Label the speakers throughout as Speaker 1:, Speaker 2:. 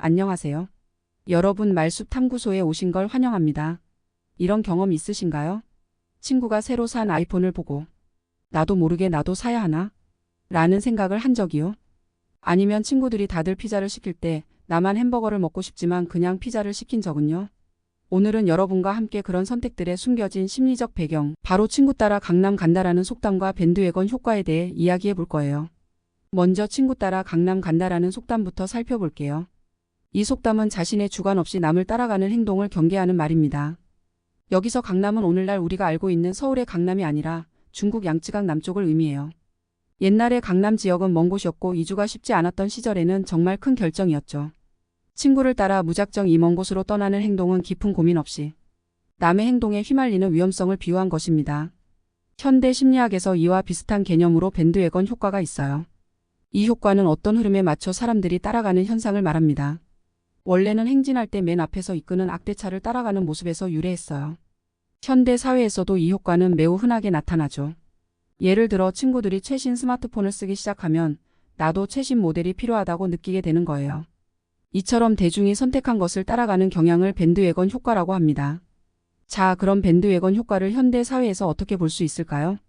Speaker 1: 안녕하세요. 여러분 말숲 탐구소에 오신 걸 환영합니다. 이런 경험 있으신가요? 친구가 새로 산 아이폰을 보고 나도 모르게 나도 사야 하나? 라는 생각을 한 적이요. 아니면 친구들이 다들 피자를 시킬 때 나만 햄버거를 먹고 싶지만 그냥 피자를 시킨 적은요. 오늘은 여러분과 함께 그런 선택들의 숨겨진 심리적 배경, 바로 친구 따라 강남 간다라는 속담과 밴드웨건 효과에 대해 이야기해 볼 거예요. 먼저 친구 따라 강남 간다라는 속담부터 살펴볼게요. 이 속담은 자신의 주관 없이 남을 따라가는 행동을 경계하는 말입니다. 여기서 강남은 오늘날 우리가 알고 있는 서울의 강남이 아니라 중국 양쯔강 남쪽을 의미해요. 옛날에 강남 지역은 먼 곳이었고 이주가 쉽지 않았던 시절에는 정말 큰 결정이었죠. 친구를 따라 무작정 이 먼 곳으로 떠나는 행동은 깊은 고민 없이 남의 행동에 휘말리는 위험성을 비유한 것입니다. 현대 심리학에서 이와 비슷한 개념으로 밴드웨건 효과가 있어요. 이 효과는 어떤 흐름에 맞춰 사람들이 따라가는 현상을 말합니다. 원래는 행진할 때 맨 앞에서 이끄는 악대차를 따라가는 모습에서 유래했어요. 현대 사회에서도 이 효과는 매우 흔하게 나타나죠. 예를 들어 친구들이 최신 스마트폰을 쓰기 시작하면 나도 최신 모델이 필요하다고 느끼게 되는 거예요. 이처럼 대중이 선택한 것을 따라가는 경향을 밴드웨건 효과라고 합니다. 자, 그럼 밴드웨건 효과를 현대 사회에서 어떻게 볼 수 있을까요?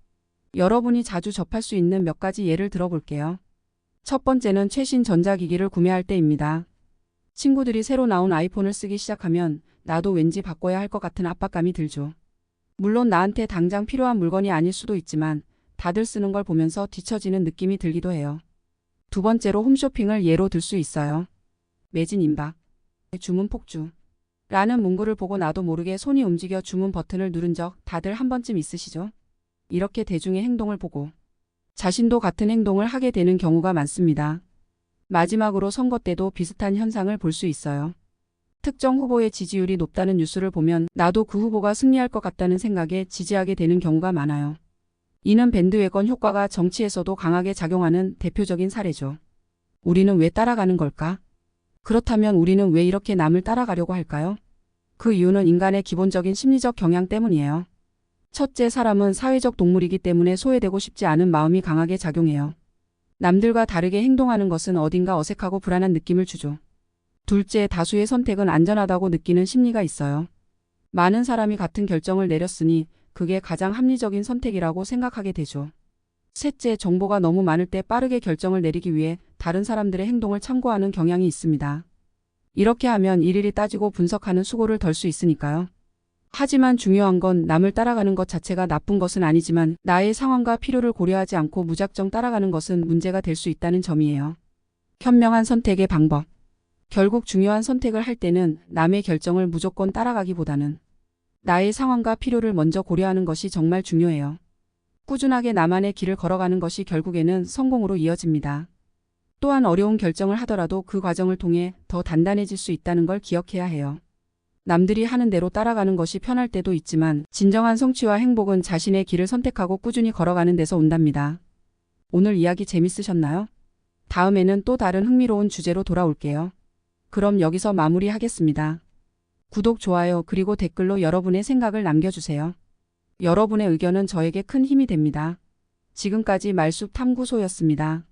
Speaker 1: 여러분이 자주 접할 수 있는 몇 가지 예를 들어볼게요. 첫 번째는 최신 전자기기를 구매할 때입니다. 친구들이 새로 나온 아이폰을 쓰기 시작하면 나도 왠지 바꿔야 할 것 같은 압박감이 들죠. 물론 나한테 당장 필요한 물건이 아닐 수도 있지만 다들 쓰는 걸 보면서 뒤처지는 느낌이 들기도 해요. 두 번째로 홈쇼핑을 예로 들 수 있어요. 매진 임박, 주문 폭주 라는 문구를 보고 나도 모르게 손이 움직여 주문 버튼을 누른 적 다들 한 번쯤 있으시죠? 이렇게 대중의 행동을 보고 자신도 같은 행동을 하게 되는 경우가 많습니다. 마지막으로 선거 때도 비슷한 현상을 볼 수 있어요. 특정 후보의 지지율이 높다는 뉴스를 보면 나도 그 후보가 승리할 것 같다는 생각에 지지하게 되는 경우가 많아요. 이는 밴드웨건 효과가 정치에서도 강하게 작용하는 대표적인 사례죠. 우리는 왜 따라가는 걸까? 그렇다면 우리는 왜 이렇게 남을 따라가려고 할까요? 그 이유는 인간의 기본적인 심리적 경향 때문이에요. 첫째, 사람은 사회적 동물이기 때문에 소외되고 싶지 않은 마음이 강하게 작용해요. 남들과 다르게 행동하는 것은 어딘가 어색하고 불안한 느낌을 주죠. 둘째, 다수의 선택은 안전하다고 느끼는 심리가 있어요. 많은 사람이 같은 결정을 내렸으니 그게 가장 합리적인 선택이라고 생각하게 되죠. 셋째, 정보가 너무 많을 때 빠르게 결정을 내리기 위해 다른 사람들의 행동을 참고하는 경향이 있습니다. 이렇게 하면 일일이 따지고 분석하는 수고를 덜 수 있으니까요. 하지만 중요한 건 남을 따라가는 것 자체가 나쁜 것은 아니지만 나의 상황과 필요를 고려하지 않고 무작정 따라가는 것은 문제가 될 수 있다는 점이에요. 현명한 선택의 방법. 결국 중요한 선택을 할 때는 남의 결정을 무조건 따라가기보다는 나의 상황과 필요를 먼저 고려하는 것이 정말 중요해요. 꾸준하게 나만의 길을 걸어가는 것이 결국에는 성공으로 이어집니다. 또한 어려운 결정을 하더라도 그 과정을 통해 더 단단해질 수 있다는 걸 기억해야 해요. 남들이 하는 대로 따라가는 것이 편할 때도 있지만 진정한 성취와 행복은 자신의 길을 선택하고 꾸준히 걸어가는 데서 온답니다. 오늘 이야기 재밌으셨나요? 다음에는 또 다른 흥미로운 주제로 돌아올게요. 그럼 여기서 마무리하겠습니다. 구독, 좋아요, 그리고 댓글로 여러분의 생각을 남겨주세요. 여러분의 의견은 저에게 큰 힘이 됩니다. 지금까지 말숲 탐구소였습니다.